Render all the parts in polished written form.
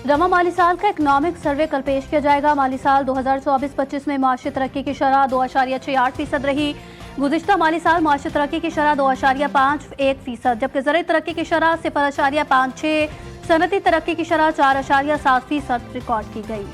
जमा माली साल का इकोनॉमिक सर्वे कल पेश किया जाएगा। माली साल 2024-25 में माशी तरक्की की शरह 2.68% रही। गुज़िश्ता माली साल माशी तरक्की की शरह 2.51%, जबकि ज़राई तरक्की की शरह 0.56, सनती तरक्की की शरह 4.7% रिकॉर्ड की गई।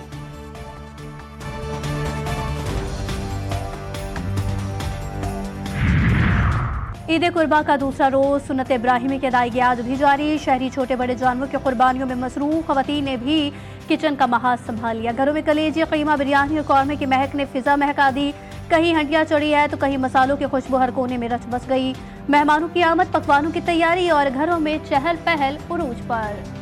ईद कुर्बा का दूसरा रोज सुन्नत इब्राहिमी की अदायगी आज भी जारी। शहरी छोटे बड़े जानवरों की कुर्बानियों में मसरूफ खवातीन ने भी किचन का महाज संभाल लिया। घरों में कलेजी, कीमा, बिरयानी और कौरमे की महक ने फिजा महका दी। कहीं हंडियां चढ़ी है तो कहीं मसालों की खुशबू हर कोने में रच बस गई। मेहमानों की आमद, पकवानों की तैयारी और घरों में चहल पहल उरूज पर।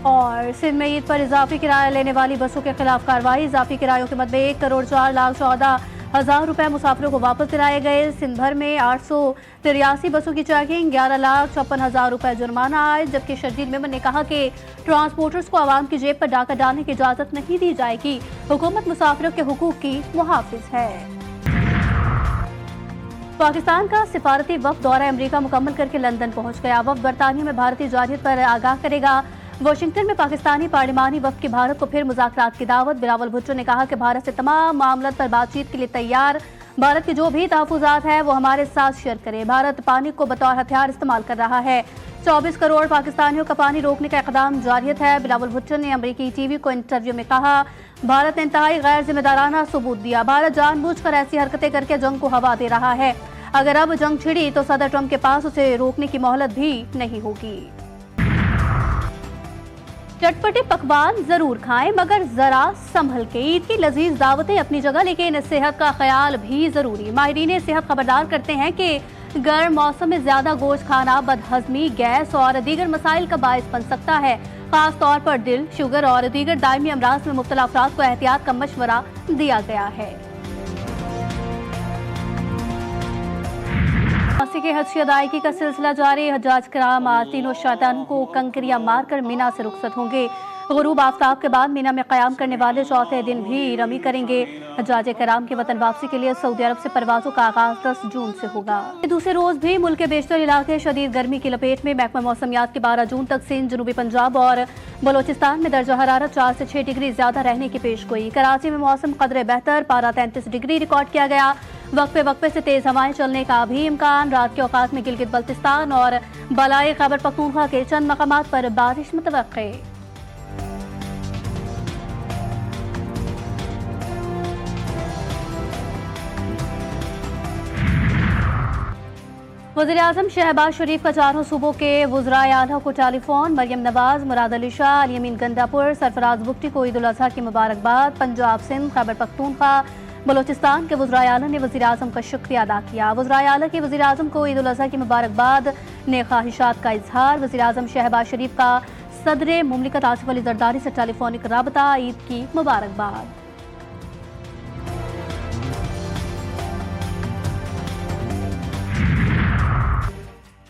और सिंध में ईद पर इजाफी किराया लेने वाली बसों के खिलाफ कार्रवाई। इजाफी किरायों के मद में 1,04,14,000 रुपए मुसाफिरों को वापस दिलाए गए। सिंध भर में 883 बसों की चेकिंग, 11,56,000 रुपए जुर्माना आए। जबकि शर्जील मेमन ने कहा कि ट्रांसपोर्टर्स को आवाम की जेब पर डाका डालने की इजाजत नहीं दी जाएगी। हुकूमत मुसाफिरों के हुकूक की मुहाफिज है। पाकिस्तान का सिफारती वफ्द दौरा अमेरिका मुकम्मल करके लंदन पहुंच गया। वफ्द बरतानिया में भारतीय जारियत पर आगाह करेगा। वाशिंगटन में पाकिस्तानी पार्लिमानी वफ्द की भारत को फिर मुज़ाकरात की दावत। बिलावल भुट्टो ने कहा कि भारत से तमाम मामलों पर बातचीत के लिए तैयार। भारत के जो भी तहफ़्फ़ुज़ात है वो हमारे साथ शेयर करे। भारत पानी को बतौर हथियार इस्तेमाल कर रहा है। 24 करोड़ पाकिस्तानियों का पानी रोकने का इक़दाम जारियत है। बिलावल भुट्टो ने अमरीकी टीवी को इंटरव्यू में कहा, भारत ने इंतहाई गैर जिम्मेदाराना सबूत दिया। भारत जानबूझकर ऐसी हरकतें करके जंग को हवा दे रहा है। अगर अब जंग छिड़ी तो सदर ट्रंप के पास उसे रोकने की मोहलत भी नहीं होगी। चटपटे पकवान जरूर खाएं मगर जरा संभल के। ईद की लजीज दावतें अपनी जगह, लेकिन सेहत का ख्याल भी जरूरी। माहिरीन सेहत खबरदार करते हैं कि गर्म मौसम में ज्यादा गोश्त खाना बदहजमी, गैस और दीगर मसाइल का बायस बन सकता है। खास तौर पर दिल, शुगर और दीगर दायमी अमराज में मुब्तला अफराद को एहतियात का मशवरा दिया गया है। के हज की अदायगी का सिलसिला जारी। हजाज कराम आज तीनों शैतानों को कंकरियां मारकर मीना से रुखसत होंगे। गुरूब आफ्ताब के बाद मीना में क़याम करने वाले चौथे दिन भी रमी करेंगे। हजाज कराम की वतन वापसी के लिए सऊदी अरब से परवाजों का आगाज 10 जून से होगा। दूसरे रोज भी मुल्क के बेशतर इलाके शदीद गर्मी की लपेट में। महकमा मौसमियात के 12 जून तक सिंध, जनूबी पंजाब और बलोचिस्तान में दर्जा हरारत 4 से 6 डिग्री ज्यादा रहने की पेशगोई। कराची में मौसम कदरे बेहतर, पारा 33 डिग्री रिकॉर्ड किया गया। वक्फे से तेज हवाएं चलने का भी इम्कान। रात के औकात में गिलगित बल्तिस्तान और बलाई खैबर पख्तूनख्वा के चंद मकामात पर बारिश मुतवक्के। वज़ीर-ए-आज़म शहबाज शरीफ का चारों सूबों के वुज़राए आला को टेलीफोन। मरियम नवाज, मुराद अली शाह, अल-यमीन गंडापुर, सरफराज बुगटी को ईद उल अज़हा की मुबारकबाद। पंजाब, सिंध, खैबर पख्तूनख्वा, बलोचिस्तान के वज़ीर आला ने वज़ीर-ए-आज़म का शुक्रिया अदा किया। वज़ीर आला के वज़ीर-ए-आज़म को ईद उल अज़हा की मुबारकबाद, नेक ख्वाहिशात का इजहार। वज़ीर-ए-आज़म शहबाज शरीफ का सदर मुमलिकत आसिफ अली ज़रदारी से टेलीफोनिक राबता, ईद की मुबारकबाद।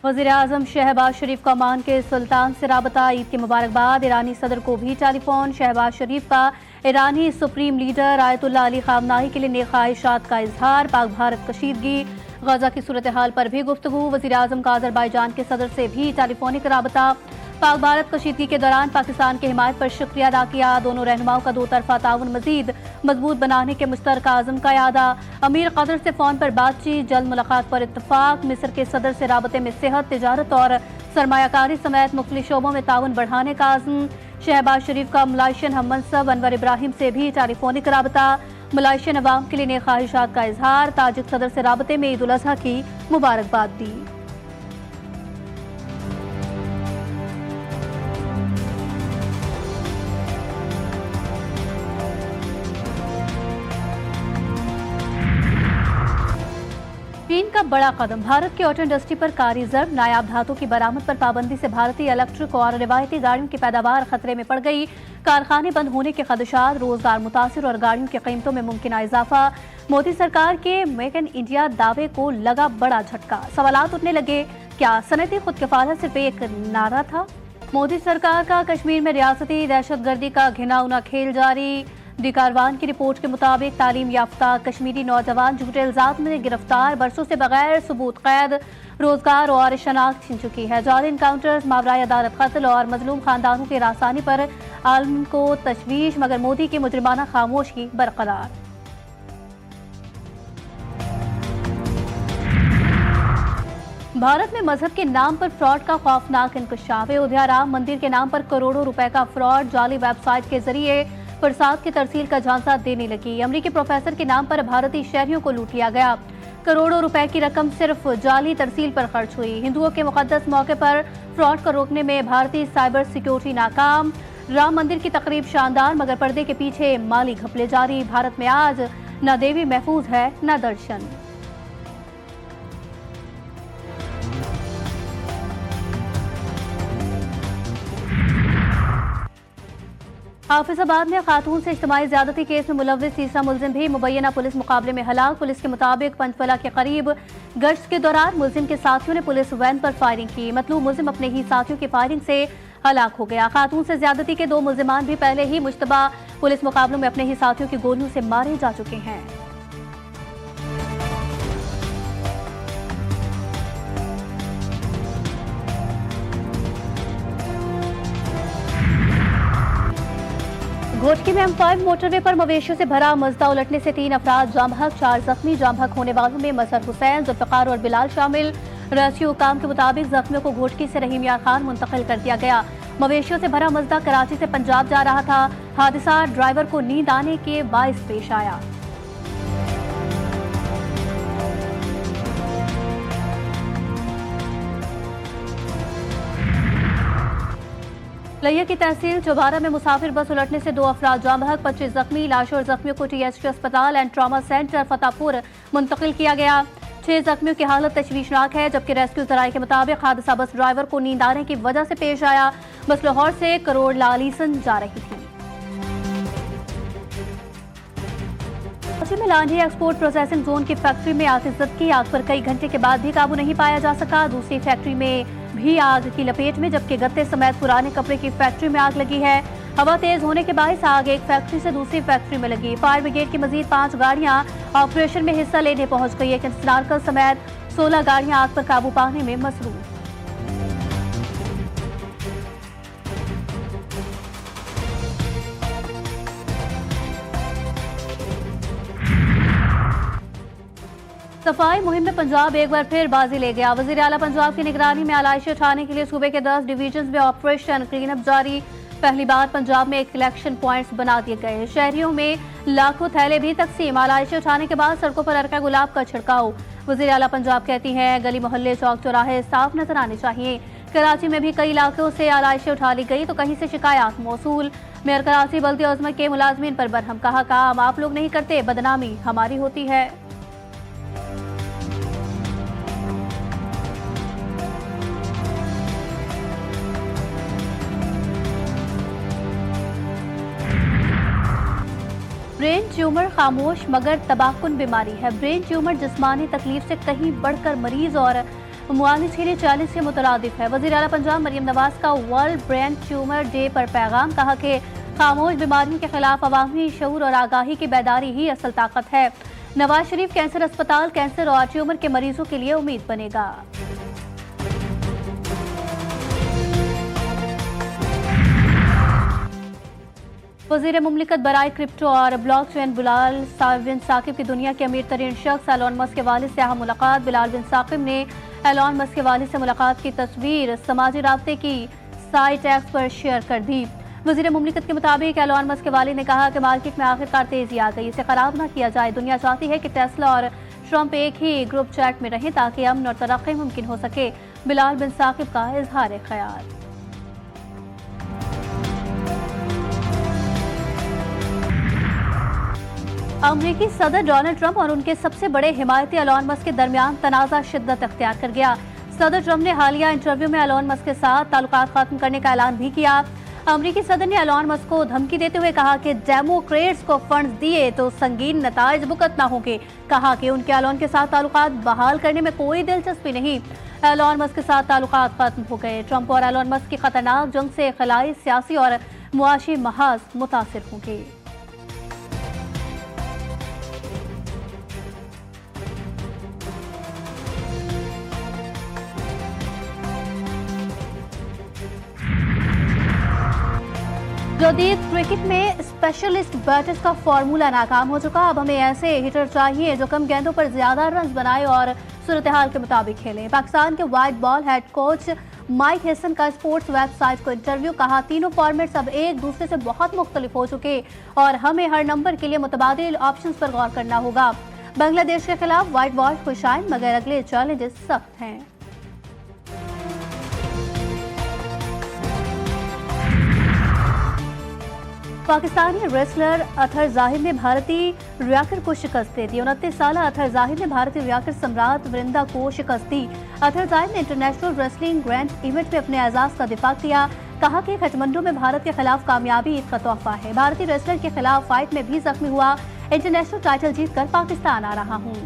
वज़ीर-ए-आज़म शहबाज शरीफ का ओमान के सुल्तान से राबता, ईद की मुबारकबाद। ईरानी सदर को भी टेलीफोन। शहबाज शरीफ का ईरानी सुप्रीम लीडर आयतुल्लाह अली ख़ामनाई के लिए नेक ख्वाहिशात का इजहार। पाक भारत कशीदगी, गजा की सूरत हाल पर भी गुफ्तगू। वज़ीर-ए-आज़म का अज़रबाईजान के सदर से भी टेलीफोनिक राबता। पाक भारत कशीदगी के दौरान पाकिस्तान की हिमायत पर शुक्रिया अदा किया। दोनों रहनुमाओं का दो तरफा ताउन मजीद मजबूत बनाने के मुश्तरका अज़म का यादा। अमीर कतर से फ़ोन पर बातचीत, जल्द मुलाकात पर इत्तफाक। मिस्र के सदर से राबते में सेहत, तिजारत और सरमायाकारी समेत मुख्तलिफ शोबों में ताउन बढ़ाने का अज़्म। शहबाज शरीफ का मलाइशियन हम मनसब अनवर इब्राहिम से भी टेलीफोनिक राबता। मलाइशियन अवाम के लिए नेक ख्वाहिशात का इजहार। ताजिक सदर से राबते में ईद उल अज़हा की मुबारकबाद दी। चीन का बड़ा कदम। भारत की ऑटो इंडस्ट्री पर कारी ज़र्ब। नायाब धातु की बरामद पर पाबंदी से भारतीय इलेक्ट्रिक और रिवायती गाड़ियों की पैदावार खतरे में पड़ गई। कारखाने बंद होने के खदशात, रोजगार मुतासिर और गाड़ियों की कीमतों में मुमकिन इजाफा। मोदी सरकार के मेक इन इंडिया दावे को लगा बड़ा झटका। सवालात उठने लगे, क्या सनती खुद कफालत सिर्फ एक नारा था? मोदी सरकार का कश्मीर में रियासती दहशतगर्दी का घिनौना खेल जारी। दी कारवान की रिपोर्ट के मुताबिक तालीम याफ्ता कश्मीरी नौजवान झूठे इल्जाम में गिरफ्तार, बरसों से बगैर सबूत कैद, रोजगार और शनाख्त छीन चुकी है। जाली इनकाउंटर्स, मावराए अदालत कत्ल और मजलूम खानदानों की रासानी पर आलम को तशवीश, मगर मोदी की मुजरिमाना खामोशी बरकरार। भारत में मजहब के नाम पर फ्रॉड का खौफनाक इंकशाफ। अयोध्या राम मंदिर के नाम पर करोड़ों रुपए का फ्रॉड, जाली वेबसाइट के जरिए प्रसाद की तरसील का झांसा देने लगी। अमेरिकी प्रोफेसर के नाम पर भारतीय शहरियों को लूट लिया गया। करोड़ों रुपए की रकम सिर्फ जाली तरसील पर खर्च हुई। हिंदुओं के मुकद्दस मौके पर फ्रॉड को रोकने में भारतीय साइबर सिक्योरिटी नाकाम। राम मंदिर की तकरीब शानदार, मगर पर्दे के पीछे माली घपले जारी। भारत में आज न देवी महफूज है न दर्शन। हाफिजाबाद में खातून से इज्तिमाई ज्यादती केस में मुलव्विस तीसरा मुलजिम भी मुबैना पुलिस मुकाबले में हलाक। पुलिस के मुताबिक पंचफला के करीब गश्त के दौरान मुलजिम के साथियों ने पुलिस वैन पर फायरिंग की। मतलूब मुलजिम अपने ही साथियों की फायरिंग से हलाक हो गया। खातून से ज्यादती के 2 मुलजिमान भी पहले ही मुश्तबा पुलिस मुकाबलों में अपने ही साथियों की गोलियों से मारे जा चुके हैं। घोटकी में M5 मोटरवे पर मवेशियों से भरा मजदा उलटने से 3 अफराद जाम बहक, 4 जख्मी। जाम बहक होने वालों में मजहर हुसैन, जुल्फिकार और बिलाल शामिल। रेस्क्यू हुकाम के मुताबिक जख्मियों को घोटकी से रहीम यार खान मुंतकिल कर दिया गया। मवेशियों से भरा मजदा कराची से पंजाब जा रहा था। हादसा ड्राइवर को नींद आने के बाइस पेश आया। लिया की तहसील चौबारा में मुसाफिर बस उलटने से 2 अफराद जाम बहक, 25 जख्मी। लाशों और जख्मियों को THC अस्पताल एंड ट्रॉमा सेंटर फतेहपुर मुंतकिल किया गया। 6 जख्मियों की हालत तशवीशनाक है, जबकि रेस्क्यू जराये के मुताबिक हादसा बस ड्राइवर को नींद आने की वजह से पेश आया। बस लाहौर से करोड़ लालीसन जा रही थी। कराची में लांढी एक्सपोर्ट प्रोसेसिंग जोन की फैक्ट्री में आतिशबाजी की आग पर कई घंटे के बाद भी काबू नहीं पाया जा सका। दूसरी फैक्ट्री में भी आग की लपेट में, जबकि गत्ते समेत पुराने कपड़े की फैक्ट्री में आग लगी है। हवा तेज होने के बायस आग एक फैक्ट्री से दूसरी फैक्ट्री में लगी। फायर ब्रिगेड की मजीद 5 गाड़ियां ऑपरेशन में हिस्सा लेने पहुंच गई, लेकिन स्नारकल समेत 16 गाड़ियां आग पर काबू पाने में मसरूफ। सफाई मुहिम में पंजाब एक बार फिर बाजी ले गया। वजीर आला पंजाब की निगरानी में आलाइशें उठाने के लिए सूबे के 10 डिवीजन में ऑपरेशन क्लीन अप जारी। पहली बार पंजाब में एक कलेक्शन पॉइंट्स बना दिए गए। शहरियों में लाखों थैले भी तकसीम। आलाइशें उठाने के बाद सड़कों पर अर्का गुलाब का छिड़काव। वजीर आला पंजाब कहती हैं गली मोहल्ले चौक चौराहे साफ नजर आने चाहिए। कराची में भी कई इलाकों से आलाइशें उठा ली गई तो कहीं से शिकायत मौसूल। मेयर कराची बल्दी अजमत के मुलाजमीन पर बरहम, कहा काम आप लोग नहीं करते, बदनामी हमारी होती है। ब्रेन ट्यूमर खामोश मगर तबाहकुन बीमारी है। ब्रेन ट्यूमर जिस्मानी तकलीफ से कहीं बढ़कर मरीज और मुआलिज के लिए चैलेंज से मुतरादिफ है। वज़ीर आला पंजाब मरियम नवाज का वर्ल्ड ब्रेन ट्यूमर डे पर पैगाम, कहा कि खामोश बीमारियों के खिलाफ अवामी शऊर और आगाही की बेदारी ही असल ताकत है। नवाज शरीफ कैंसर अस्पताल कैंसर और ट्यूमर के मरीजों के लिए उम्मीद बनेगा। वज़ीर मुमलिकत बराए क्रिप्टो और ब्लॉकचेन बिलाल बिन साकिब की दुनिया के अमीर तरीन शख्स एलोन मस्क के वालिद से अहम मुलाकात। बिलाल बिन साकिब ने एलोन मस्क के वालिद से मुलाकात की तस्वीर समाजी राब्ते की साइट एक्स पर शेयर कर दी। वज़ीर मुमलिकत के मुताबिक एलोन मस्क के वालिद ने कहा कि मार्केट में आखिरकार तेजी आ गई, इसे खराब न किया जाए। दुनिया चाहती है कि टेस्ला और ट्रंप एक ही ग्रुप चैट में रहें ताकि अमन और तरक्की मुमकिन हो सके। बिलाल बिन साकिब का इजहार ख्याल। अमेरिकी सदर डोनाल्ड ट्रंप और उनके सबसे बड़े हिमायती एलोन मस्क के दरमियान तनाज़ा शिद्दत अख्तियार कर गया। सदर ट्रंप ने हालिया इंटरव्यू में एलोन मस्क के साथ ताल्लुकात खत्म करने का ऐलान भी किया। अमेरिकी सदर ने एलोन मस्क को धमकी देते हुए कहा कि डेमोक्रेट्स को फंड्स दिए तो संगीन नताइज भुगतना होंगे। कहा कि उनके एलोन के साथ ताल्लुकात बहाल करने में कोई दिलचस्पी नहीं। एलोन मस्क के साथ ताल्लुकात खत्म हो गए। ट्रंप और एलोन मस्क की खतरनाक जंग से खिलाई सियासी और मुआशी महाज मुतासिर होंगे। जोदीद क्रिकेट में स्पेशलिस्ट बैटर्स का फॉर्मूला नाकाम हो चुका। अब हमें ऐसे हिटर चाहिए जो कम गेंदों पर ज्यादा रन बनाए और सूरत हाल के मुताबिक खेलें। पाकिस्तान के white ball head coach Mike Hesson का स्पोर्ट्स वेबसाइट को इंटरव्यू। कहा, तीनों फॉर्मेट्स अब एक दूसरे से बहुत मुख्तलिफ हो चुके और हमें हर नंबर के लिए मुतबादिल ऑप्शंस पर गौर करना होगा। बांग्लादेश के खिलाफ वाइट बॉल खुश आए मगर अगले चैलेंजेस सख्त हैं। पाकिस्तानी रेसलर अतहर जाहिद ने भारतीय रियाकर को शिकस्त दे दी। 29 साल अतहर जाहिद ने भारतीय रियाकर सम्राट वृंदा को शिकस्त दी। अतहर जाहिद ने इंटरनेशनल रेसलिंग ग्रैंड इवेंट में अपने एजाज का दिफा किया। कहा कि काठमांडू में भारत के खिलाफ कामयाबी ईद का तोहफा है। भारतीय रेसलर के खिलाफ फाइट में भी जख्मी हुआ। इंटरनेशनल टाइटल जीतकर पाकिस्तान आ रहा हूँ।